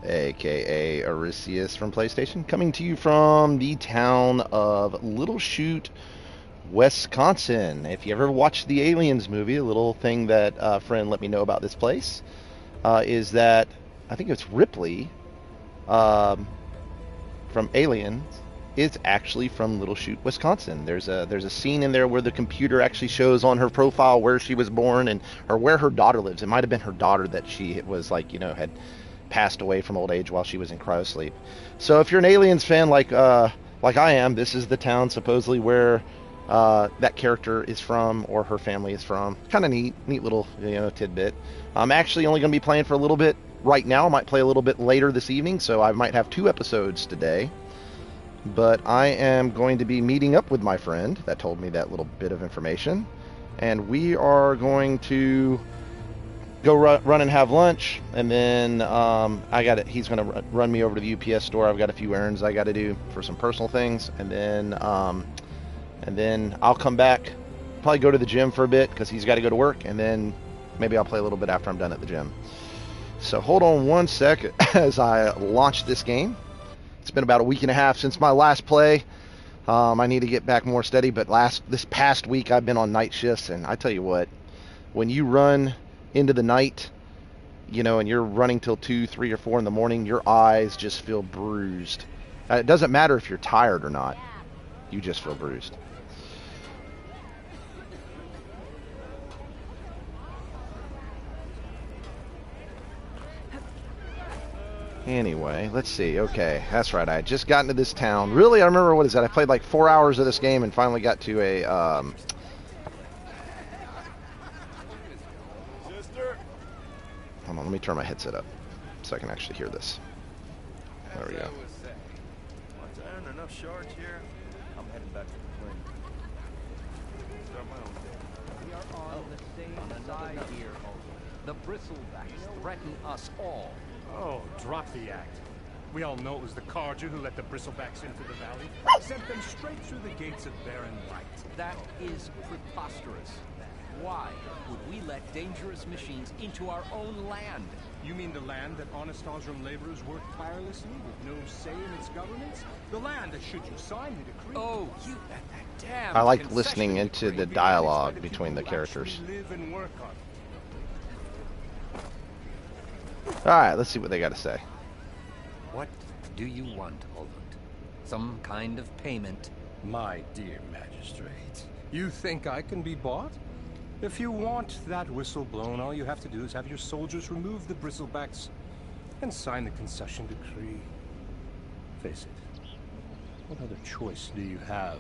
aka Arisius from PlayStation, coming to you from the town of Little Chute, Wisconsin. If you ever watched the Aliens movie, a little thing that a friend let me know about this place is that I think it's Ripley um, from Aliens is actually from Little Chute, Wisconsin. There's a scene in there where the computer actually shows on her profile where she was born and or where her daughter lives. It might have been her daughter that she was like had passed away from old age while she was in cryosleep. So if you're an Aliens fan like I am, this is the town supposedly where that character is from or her family is from. Kind of neat little tidbit. I'm actually only going to be playing for a little bit right now. I might play a little bit later this evening, so I might have 2 episodes today. But I am going to be meeting up with my friend that told me that little bit of information, and we are going to go run and have lunch, and then he's going to run me over to the UPS store. I've got a few errands I got to do for some personal things, and then I'll come back, probably go to the gym for a bit because he's got to go to work, and then maybe I'll play a little bit after I'm done at the gym. So hold on one second as I launch this game. It's been about a week and a half since my last play. I need to get back more steady, but this past week I've been on night shifts, and I tell you what, when you run into the night, and you're running till 2, 3, or 4 in the morning, your eyes just feel bruised. It doesn't matter if you're tired or not. You just feel bruised. Anyway, let's see. Okay, that's right. I had just gotten to this town. Really, I remember, what is that? I played like 4 hours of this game and finally got to a hold on, let me turn my headset up so I can actually hear this. There we go. Once I earn enough shards here, I'm heading back to the plane. Start my own day. We are on the same side here, the bristlebacks threaten us all. Oh, drop the act. We all know it was the Carja who let the bristlebacks into the valley. Sent them straight through the gates of Barren Light. That is preposterous. Why would we let dangerous machines into our own land? You mean the land that honest Osram laborers work tirelessly with no say in its governance? The land that, should you sign the decree... Oh, you bet that damn... I like listening into the dialogue between the characters. Live and work on. Alright, let's see what they got to say. What do you want, Old? Some kind of payment? My dear magistrate, you think I can be bought? If you want that whistle blown, all you have to do is have your soldiers remove the bristlebacks and sign the concession decree. Face it, what other choice do you have?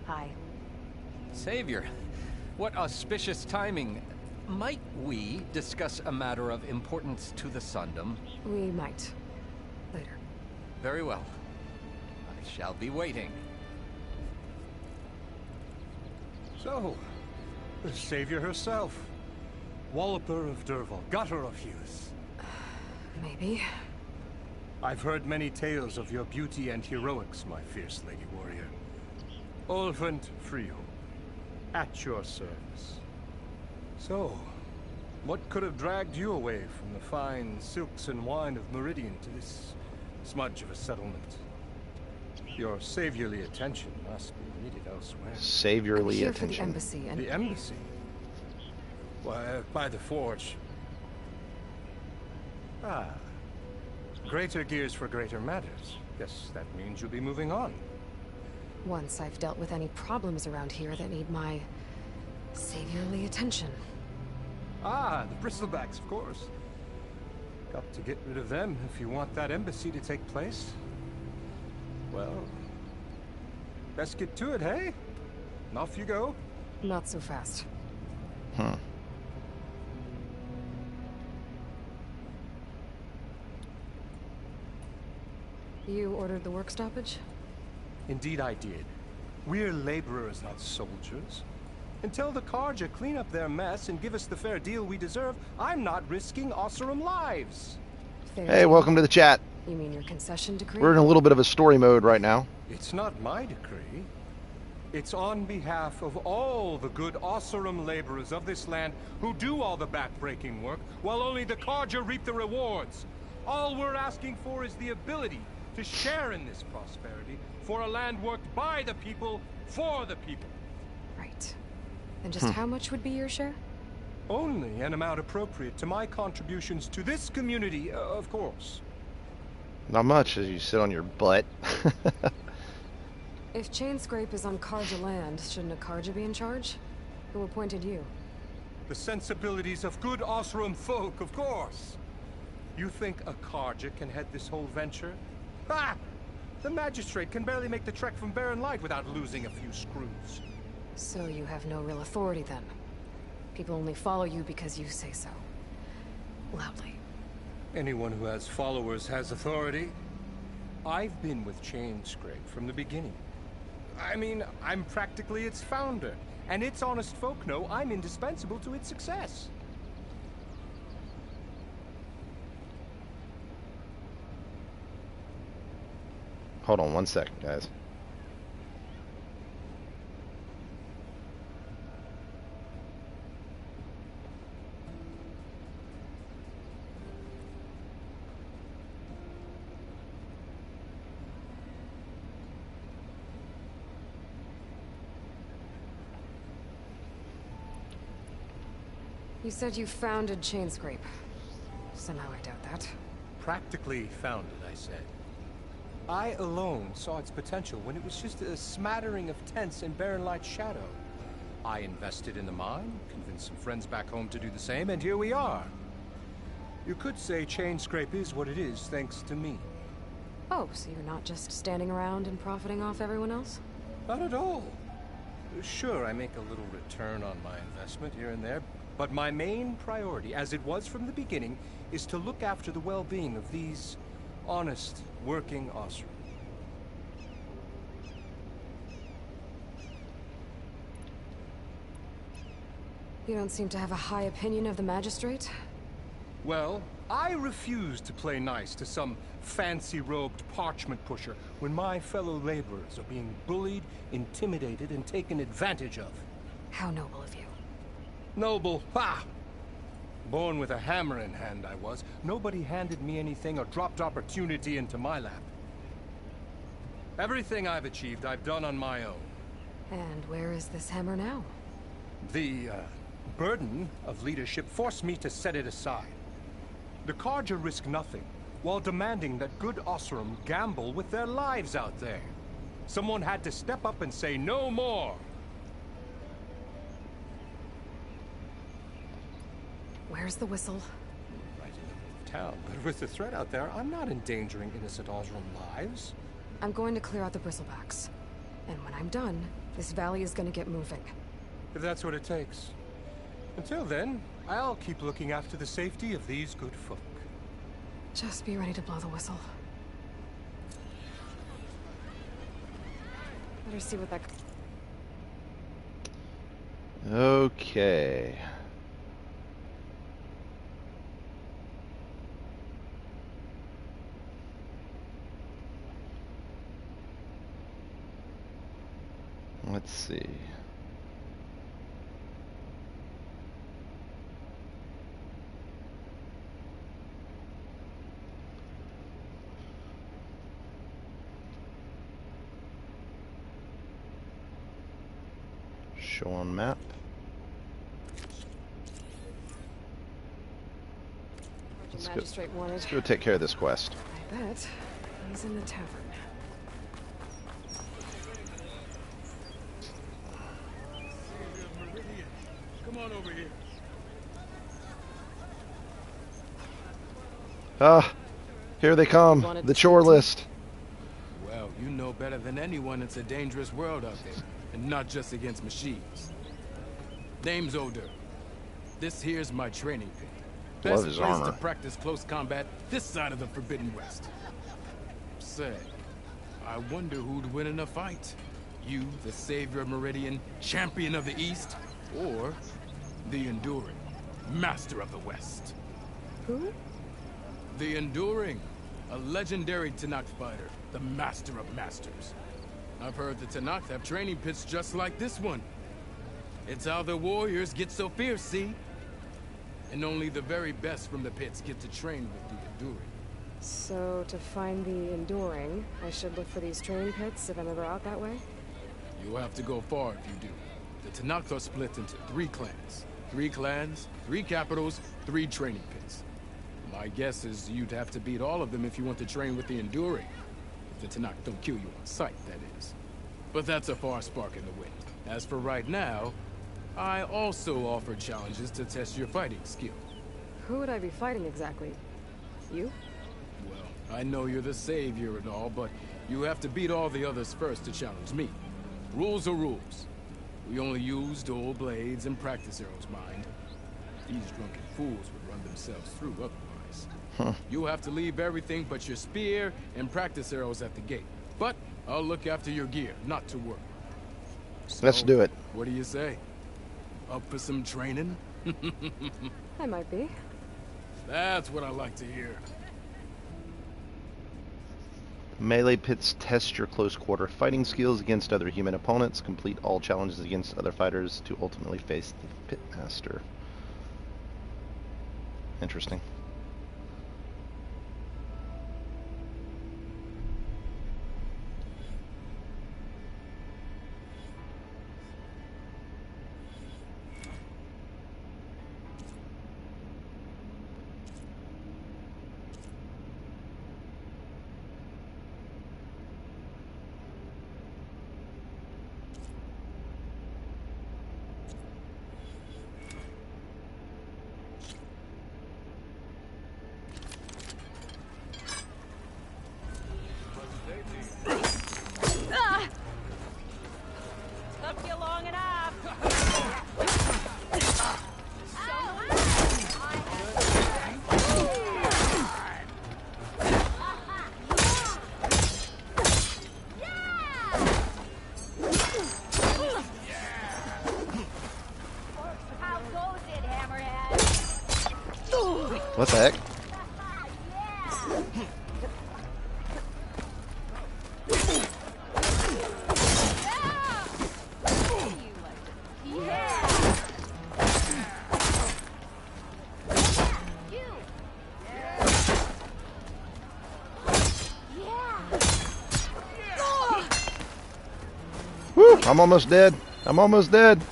Hi. Savior, what auspicious timing. Might we discuss a matter of importance to the Sundom? We might. Later. Very well. I shall be waiting. So, the savior herself. Walloper of Derval, gutter of youth. Maybe. I've heard many tales of your beauty and heroics, my fierce lady warrior. Olvent Frio, at your service. So, what could have dragged you away from the fine silks and wine of Meridian to this smudge of a settlement? Your saviorly attention must be needed elsewhere. Saviorly here attention. For the embassy and... The embassy? Why, by the forge. Ah. Greater gears for greater matters. Guess that means you'll be moving on. Once I've dealt with any problems around here that need my saviorly attention. Ah, the bristlebacks, of course. Got to get rid of them if you want that embassy to take place. Well, best get to it, hey? And off you go. Not so fast. You ordered the work stoppage? Indeed I did. We're laborers, not soldiers. Until the Carja clean up their mess and give us the fair deal we deserve, I'm not risking Osram lives. Fair Hey, deal. welcome to the chat. You mean your concession decree? We're in a little bit of a story mode right now. It's not my decree. It's on behalf of all the good Osserum laborers of this land who do all the back-breaking work, while only the Carja reap the rewards. All we're asking for is the ability to share in this prosperity for a land worked by the people, for the people. Right. And just how much would be your share? Only an amount appropriate to my contributions to this community, of course. Not much, as you sit on your butt. If Chainscrape is on Carja land, shouldn't a Carja be in charge? Who appointed you? The sensibilities of good Osserum folk, of course. You think a Carja can head this whole venture? Ha! The magistrate can barely make the trek from Barren Light without losing a few screws. So you have no real authority then? People only follow you because you say so. Loudly. Anyone who has followers has authority. I've been with Chainscrape from the beginning. I mean, I'm practically its founder, and its honest folk know I'm indispensable to its success. Hold on 1 second, guys. You said you founded Chainscrape. Somehow I doubt that. Practically founded, I said. I alone saw its potential when it was just a smattering of tents in Barren Light's shadow. I invested in the mine, convinced some friends back home to do the same, and here we are. You could say Chainscrape is what it is thanks to me. Oh, so you're not just standing around and profiting off everyone else? Not at all. Sure, I make a little return on my investment here and there, but my main priority, as it was from the beginning, is to look after the well-being of these honest, working Osserum. You don't seem to have a high opinion of the magistrate? Well, I refuse to play nice to some fancy-robed parchment pusher when my fellow laborers are being bullied, intimidated, and taken advantage of. How noble of you. Noble, ha! Born with a hammer in hand, I was. Nobody handed me anything or dropped opportunity into my lap. Everything I've achieved, I've done on my own. And where is this hammer now? The, burden of leadership forced me to set it aside. The Carja risk nothing, while demanding that good Osserum gamble with their lives out there. Someone had to step up and say no more. Where's the whistle? Right in the middle of town, but with the threat out there, I'm not endangering innocent Osserum lives. I'm going to clear out the bristlebacks. And when I'm done, this valley is gonna get moving. If that's what it takes. Until then, I'll keep looking after the safety of these good folk. Just be ready to blow the whistle. Better see what that... Okay. Let's see. Show on map. Magistrate wanted. Let's go take care of this quest. I bet he's in the tavern. Come on over here. Ah, here they come. The chore list. Well, you know better than anyone it's a dangerous world out there, and not just against machines. Name's Odor. This here's my training pit. Love Best his place armor. to practice close combat this side of the Forbidden West. Say, I wonder who'd win in a fight. You, the savior of Meridian, champion of the East, or the Enduring, master of the West. Who? The Enduring, a legendary Tanakh fighter, the master of masters. I've heard the Tanakh have training pits just like this one. It's how the warriors get so fierce, see? And only the very best from the pits get to train with the Enduring. So, to find the Enduring, I should look for these training pits if I'm ever out that way? You'll have to go far if you do. The Tanakh are split into 3 clans. 3 clans, 3 capitals, 3 training pits. My guess is you'd have to beat all of them if you want to train with the Enduring. If the Tanakh don't kill you on sight, that is. But that's a far spark in the wind. As for right now, I also offer challenges to test your fighting skill. Who would I be fighting exactly? You? Well, I know you're the savior and all, but you have to beat all the others first to challenge me. Rules are rules. We only use dual blades and practice arrows, mind. These drunken fools would run themselves through otherwise. Huh. You have to leave everything but your spear and practice arrows at the gate. But I'll look after your gear, not to worry. Let's do it. What do you say? Up for some training? I might be. That's what I like to hear. Melee pits test your close quarter fighting skills against other human opponents. Complete all challenges against other fighters to ultimately face the pitmaster. Interesting. Took you long enough. How goes it, Hammerhead? What the heck? Woo! I'm almost dead. I'm almost dead.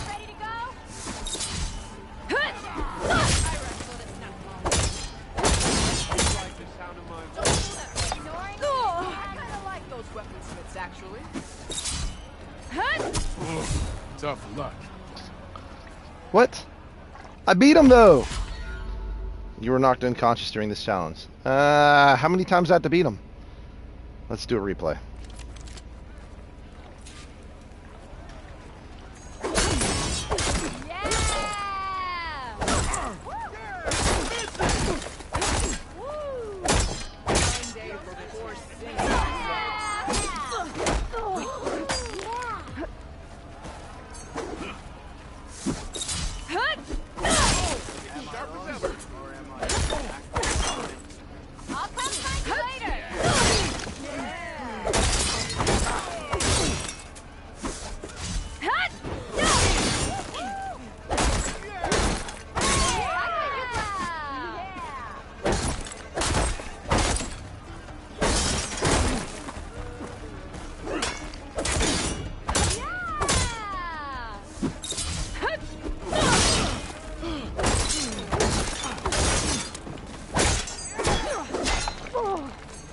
Ready to go? I kind of like those weaponsmiths, actually. Tough luck. What? I beat him though. You were knocked unconscious during this challenge. How many times I have to beat him? Let's do a replay. I'll come find you later.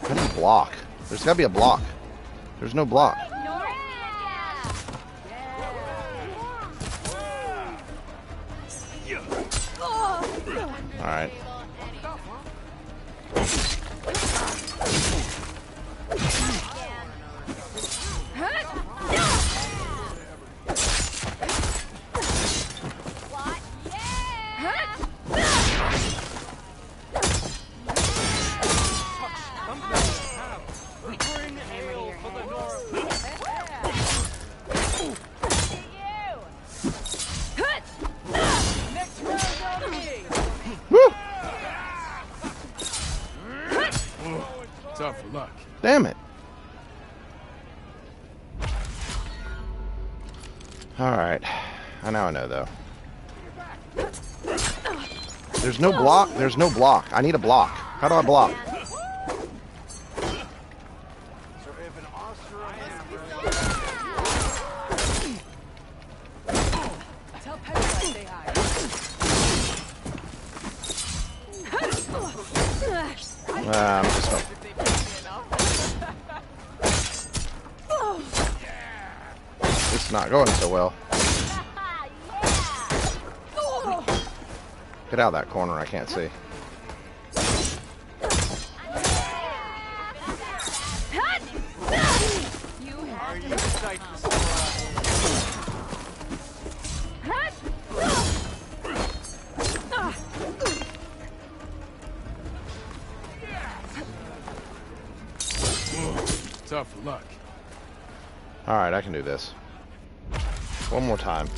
How do you block? There's gotta be a block. There's no block. Alright. luck. Damn it. Alright. Now I know, though. There's no block? There's no block. I need a block. How do I block? Tell Pedro I say hi. I'm just gonna... It's not going so well. Get out of that corner, I can't see. Are you excited to see Tough luck. Alright, I can do this. One more time.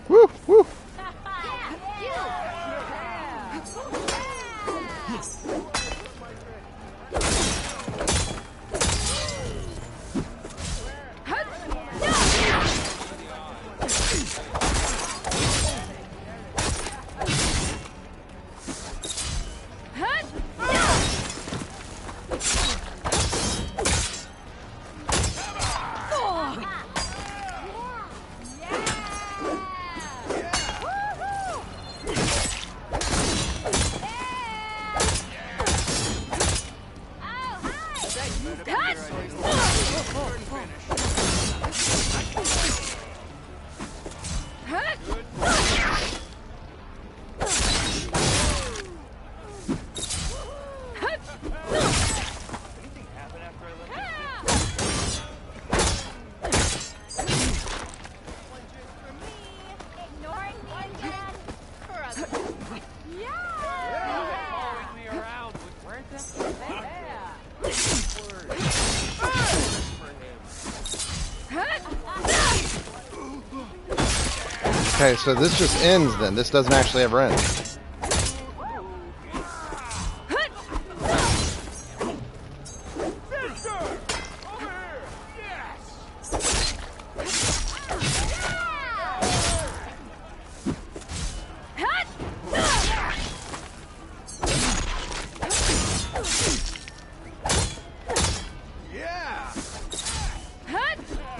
Woo! Woo! Okay, so this just ends then. This doesn't actually ever end.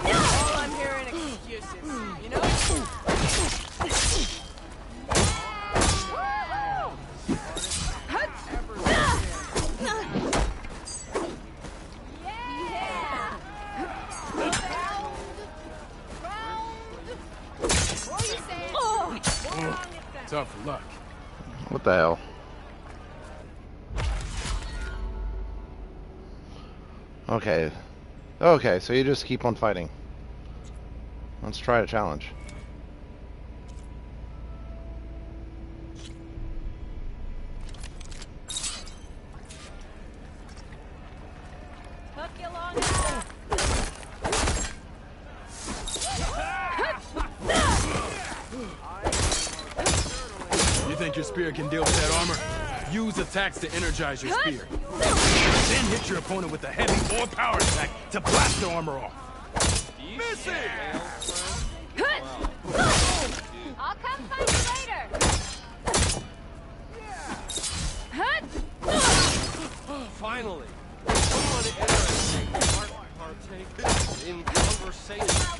All I'm hearing excuses, you know? Tough luck. What the hell? Okay. Okay, so you just keep on fighting. Let's try a challenge. Took you long You think your spear can deal with that armor? Use attacks to energize your spear. Then hit your opponent with a heavy or power attack to blast the armor off. Miss it! I'll come find you later. Finally! Someone in conversation.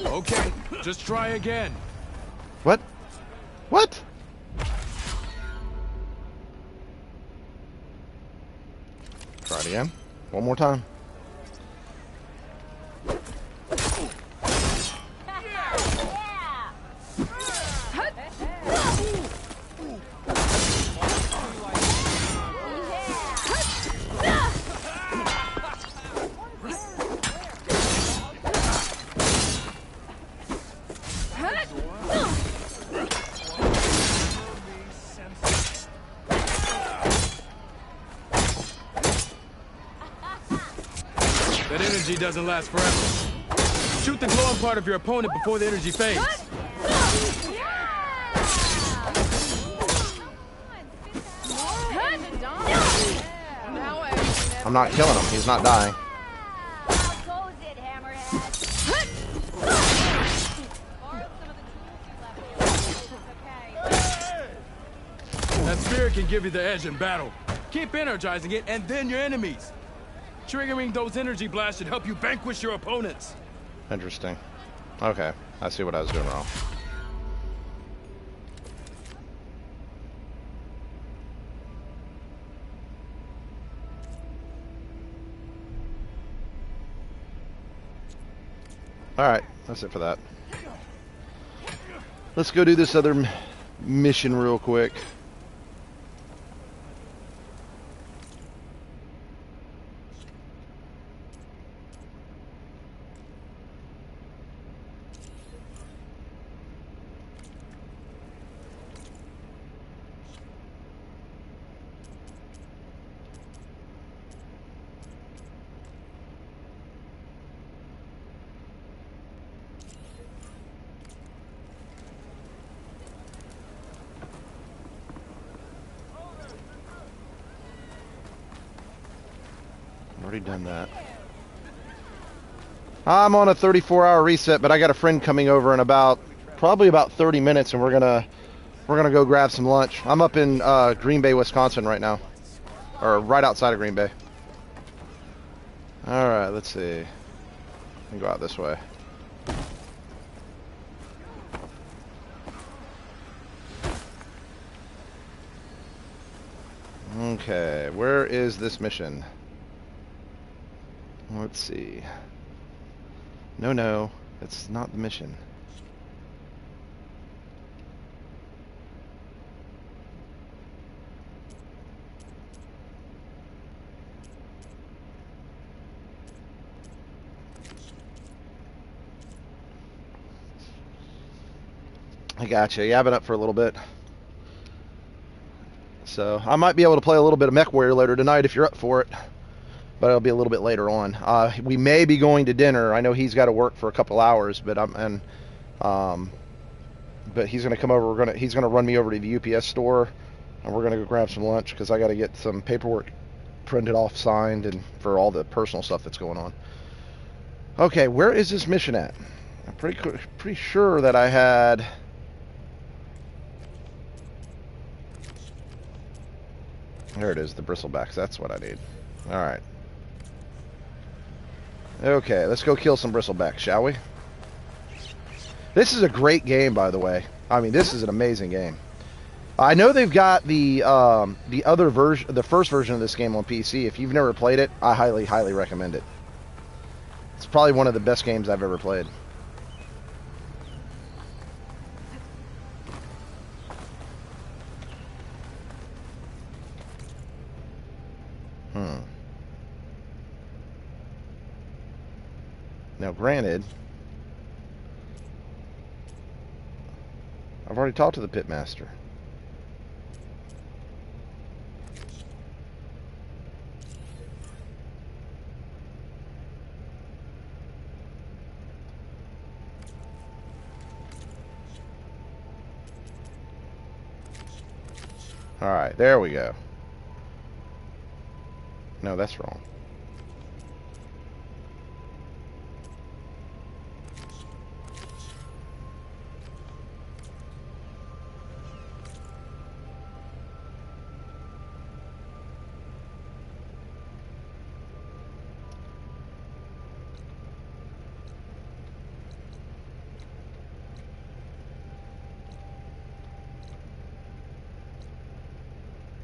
Okay, just try again. What? What? Try it again. One more time. That energy doesn't last forever. Shoot the glowing part of your opponent before the energy fades. I'm not killing him. He's not dying. That spirit can give you the edge in battle. Keep energizing it, and then your enemies. Triggering those energy blasts should help you vanquish your opponents. Interesting. Okay, I see what I was doing wrong. Alright, that's it for that. Let's go do this other mission real quick. Already done that. I'm on a 34-hour reset, but I got a friend coming over in probably about 30 minutes, and we're gonna go grab some lunch. I'm up in Green Bay, Wisconsin right now, or right outside of Green Bay. All right, let's see. I can go out this way. Okay, where is this mission? Let's see. No, that's not the mission. I gotcha. Yeah, I've been up for a little bit. So, I might be able to play a little bit of MechWarrior later tonight if you're up for it. But it'll be a little bit later on. We may be going to dinner. I know he's got to work for a couple hours, but but he's gonna come over. He's gonna run me over to the UPS store, and we're gonna go grab some lunch because I got to get some paperwork printed off, signed, and for all the personal stuff that's going on. Okay, where is this mission at? I'm pretty sure that I had. There it is, the bristlebacks. That's what I need. All right. Okay, let's go kill some bristlebacks, shall we? This is a great game, by the way. I mean, this is an amazing game. I know they've got the other version, the first version of this game on PC. If you've never played it, I highly recommend it. It's probably one of the best games I've ever played. Now, granted, I've already talked to the pitmaster. Alright, there we go. No, that's wrong.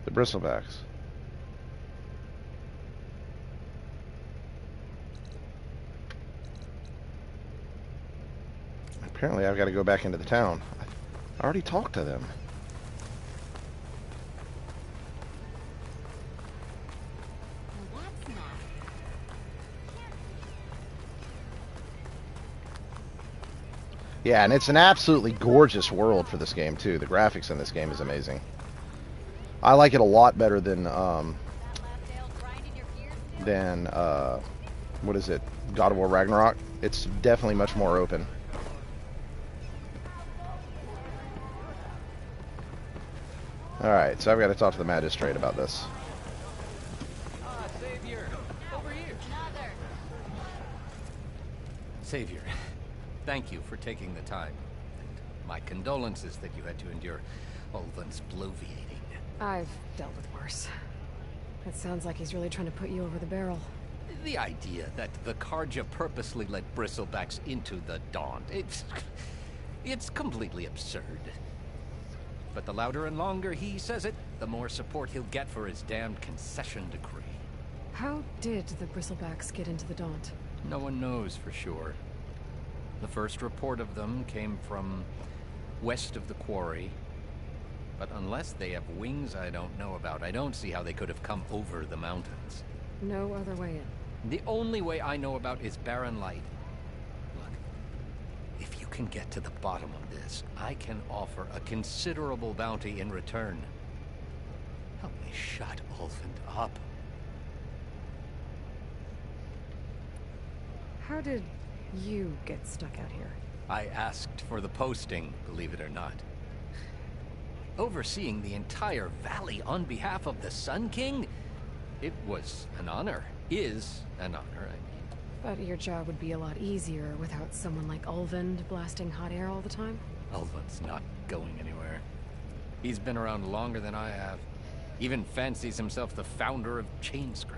The bristlebacks. Apparently I've got to go back into the town. I already talked to them. Yeah, and it's an absolutely gorgeous world for this game too. The graphics in this game is amazing. I like it a lot better than what is it? God of War Ragnarok. It's definitely much more open. Alright, so I've got to talk to the magistrate about this. Savior, over here. Savior, thank you for taking the time. And my condolences that you had to endure Ulvin's bloviating. I've dealt with worse. It sounds like he's really trying to put you over the barrel. The idea that the Karja purposely let bristlebacks into the Daunt, it's completely absurd. But the louder and longer he says it, the more support he'll get for his damned concession decree. How did the bristlebacks get into the Daunt? No one knows for sure. The first report of them came from west of the quarry. But unless they have wings I don't know about, I don't see how they could have come over the mountains. No other way in. The only way I know about is barren light. Look, if you can get to the bottom of this, I can offer a considerable bounty in return. Help me shut Ulvund up. How did you get stuck out here? I asked for the posting, believe it or not. Overseeing the entire valley on behalf of the Sun King? It was an honor. Is an honor, I mean. But your job would be a lot easier without someone like Ulvund blasting hot air all the time? Ulvund's not going anywhere. He's been around longer than I have. Even fancies himself the founder of Chainscrape.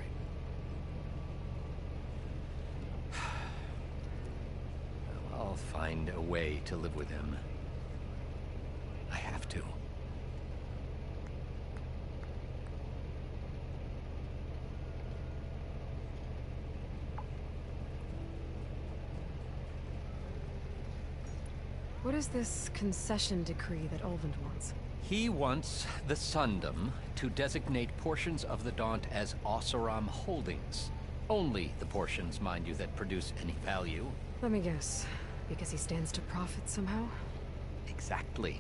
I'll find a way to live with him. I have to. What is this concession decree that Ulvund wants? He wants the Sundom to designate portions of the Daunt as Oseram holdings. Only the portions, mind you, that produce any value. Let me guess. Because he stands to profit somehow? Exactly.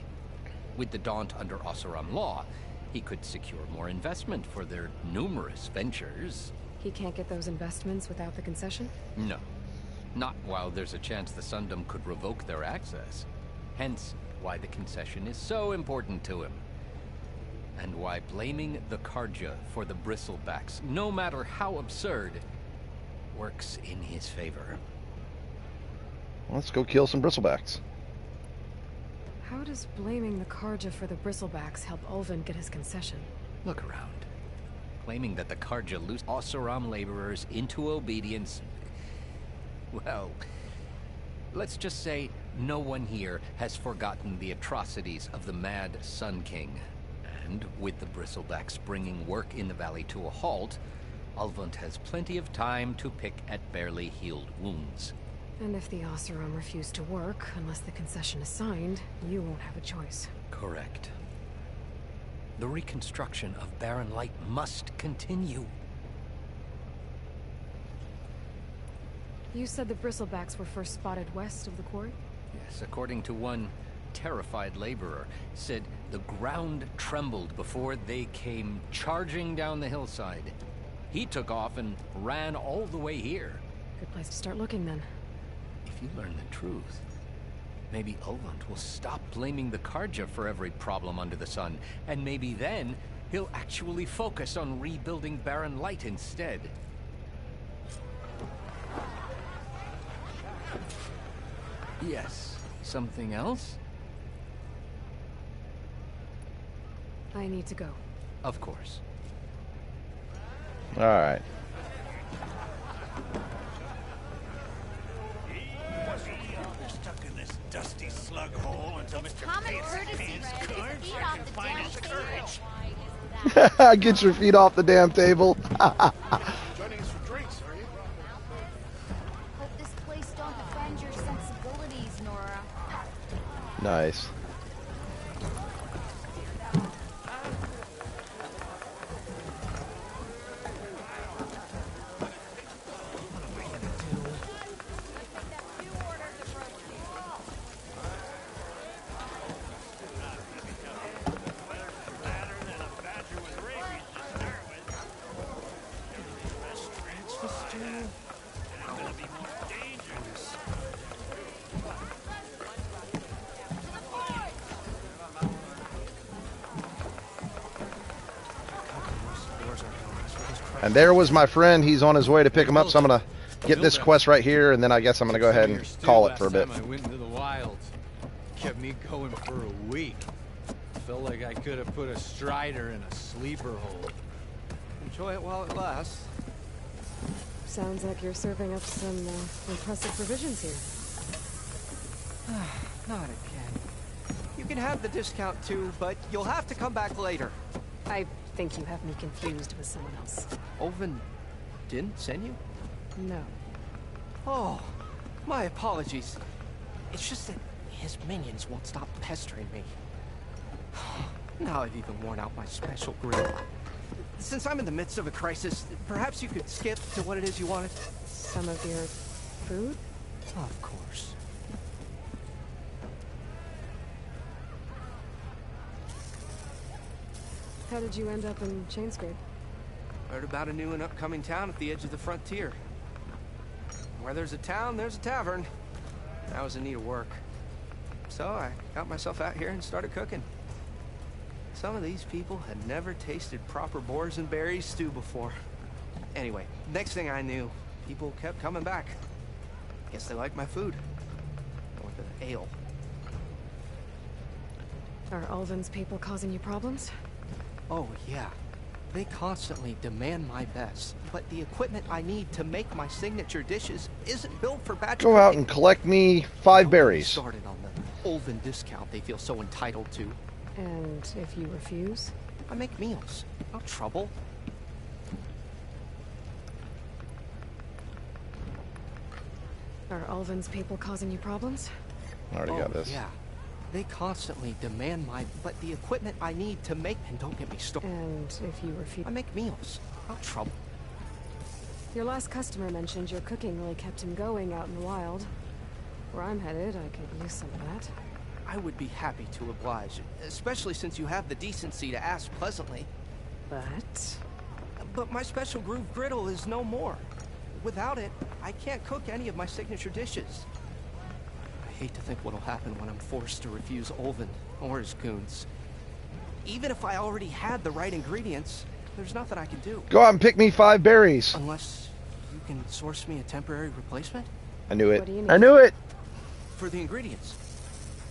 With the Daunt under Oseram law, he could secure more investment for their numerous ventures. He can't get those investments without the concession? No. Not while there's a chance the Sundom could revoke their access. Hence, why the concession is so important to him. And why blaming the Karja for the bristlebacks, no matter how absurd, works in his favor. Let's go kill some bristlebacks. How does blaming the Karja for the bristlebacks help Ulvund get his concession? Look around. Claiming that the Karja loosed Oseram laborers into obedience. Well, let's just say no one here has forgotten the atrocities of the Mad Sun King. And with the bristlebacks bringing work in the valley to a halt, Ulvund has plenty of time to pick at barely healed wounds. And if the Oseram refuse to work, unless the concession is signed, you won't have a choice. Correct. The reconstruction of Barren Light must continue. You said the bristlebacks were first spotted west of the quarry? Yes, according to one terrified laborer, said the ground trembled before they came charging down the hillside. He took off and ran all the way here. Good place to start looking, then. If you learn the truth, maybe Olund will stop blaming the Karja for every problem under the sun, and maybe then he'll actually focus on rebuilding Barren Light instead. Yes, something else? I need to go. Of course. All right. Stuck in this dusty slug hole until Mr. Common Fancy courtesy, Pants Red. Carja Feet can off the find damn his table. courage. Why is that? Get your feet off the damn table. Joining us for drinks, are you? Hope this place don't offend your sensibilities, Nora. Nice. And there was my friend. He's on his way to pick him up. So I'm gonna get this quest right here, and then I guess I'm gonna go ahead and call it for a bit. I went into the wilds. Kept me going for a week. Felt like I could have put a strider in a sleeper hole. Enjoy it while it lasts. Sounds like you're serving up some impressive provisions here. Not again. You can have the discount too, but you'll have to come back later. I think you have me confused with someone else. Olvin didn't send you? No. Oh, my apologies. It's just that his minions won't stop pestering me. Now I've even worn out my special grill. Since I'm in the midst of a crisis, perhaps you could skip to what it is you wanted? Some of your food? Of course. How did you end up in Chainscrape? Heard about a new and upcoming town at the edge of the frontier. Where there's a town, there's a tavern. I was in need of work. So I got myself out here and started cooking. Some of these people had never tasted proper boars and berries stew before. Anyway, next thing I knew, people kept coming back. Guess they liked my food. Or the ale. Are Ulvin's people causing you problems? Oh, yeah. They constantly demand my best, but the equipment I need to make my signature dishes isn't built for batch Go out cooking. and collect me 5 berries. Started on the Ulvin discount they feel so entitled to. And if you refuse? I make meals. No trouble. Are Ulvin's people causing you problems? I already got this. Yeah. They constantly demand my... But the equipment I need to make... And don't get me started. And if you refuse? I make meals. No trouble. Your last customer mentioned your cooking really kept him going out in the wild. Where I'm headed, I could use some of that. I would be happy to oblige, especially since you have the decency to ask pleasantly. But my special groove griddle is no more. Without it, I can't cook any of my signature dishes. I hate to think what'll happen when I'm forced to refuse Olvin or his goons. Even if I already had the right ingredients, there's nothing I can do. Go out and pick me 5 berries. Unless you can source me a temporary replacement? I knew it. What do you need? I knew it. For the ingredients,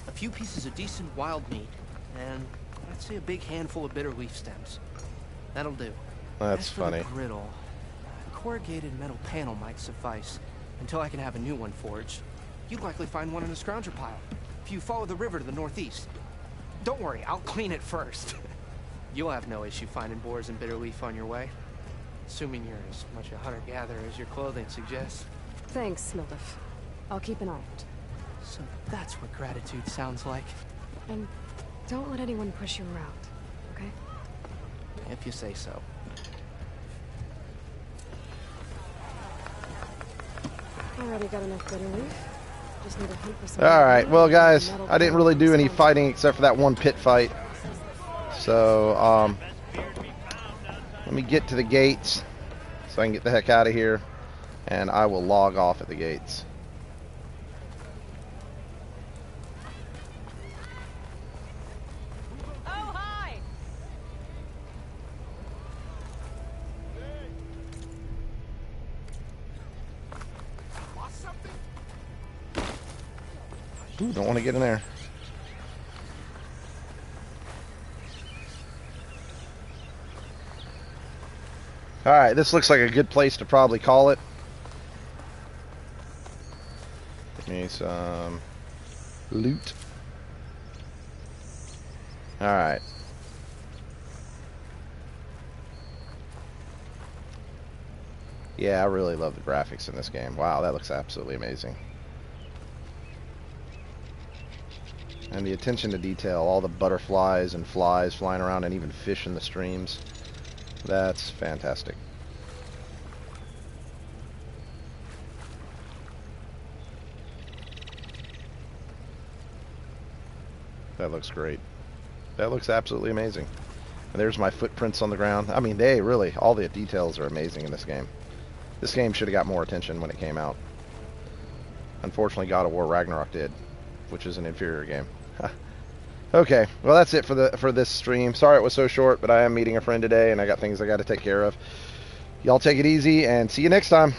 a few pieces of decent wild meat, and I'd say a big handful of bitter leaf stems. That'll do. That's As for funny. the griddle, a corrugated metal panel might suffice until I can have a new one forged. You'd likely find one in a scrounger pile if you follow the river to the northeast. Don't worry, I'll clean it first. You'll have no issue finding boars and bitter leaf on your way, assuming you're as much a hunter-gatherer as your clothing suggests. Thanks, Mildif. I'll keep an eye out. So that's what gratitude sounds like. And don't let anyone push you around, okay? If you say so. Already got enough bitter leaf. Just need to hunt for some Alright, well guys, metal I didn't really do any spawns. fighting except for that one pit fight. So, let me get to the gates so I can get the heck out of here, and I will log off at the gates. Oh, hi! Ooh, don't want to get in there. Alright, this looks like a good place to probably call it. Give me some loot. Alright. Yeah, I really love the graphics in this game. Wow, that looks absolutely amazing. And the attention to detail, all the butterflies and flies flying around, and even fish in the streams. That's fantastic. That looks great. That looks absolutely amazing. And there's my footprints on the ground. I mean, they really, all the details are amazing in this game. This game should have got more attention when it came out. Unfortunately, God of War Ragnarok did, which is an inferior game. Okay, well that's it for this stream. Sorry it was so short, but I am meeting a friend today, and I got things I got to take care of. Y'all take it easy, and see you next time.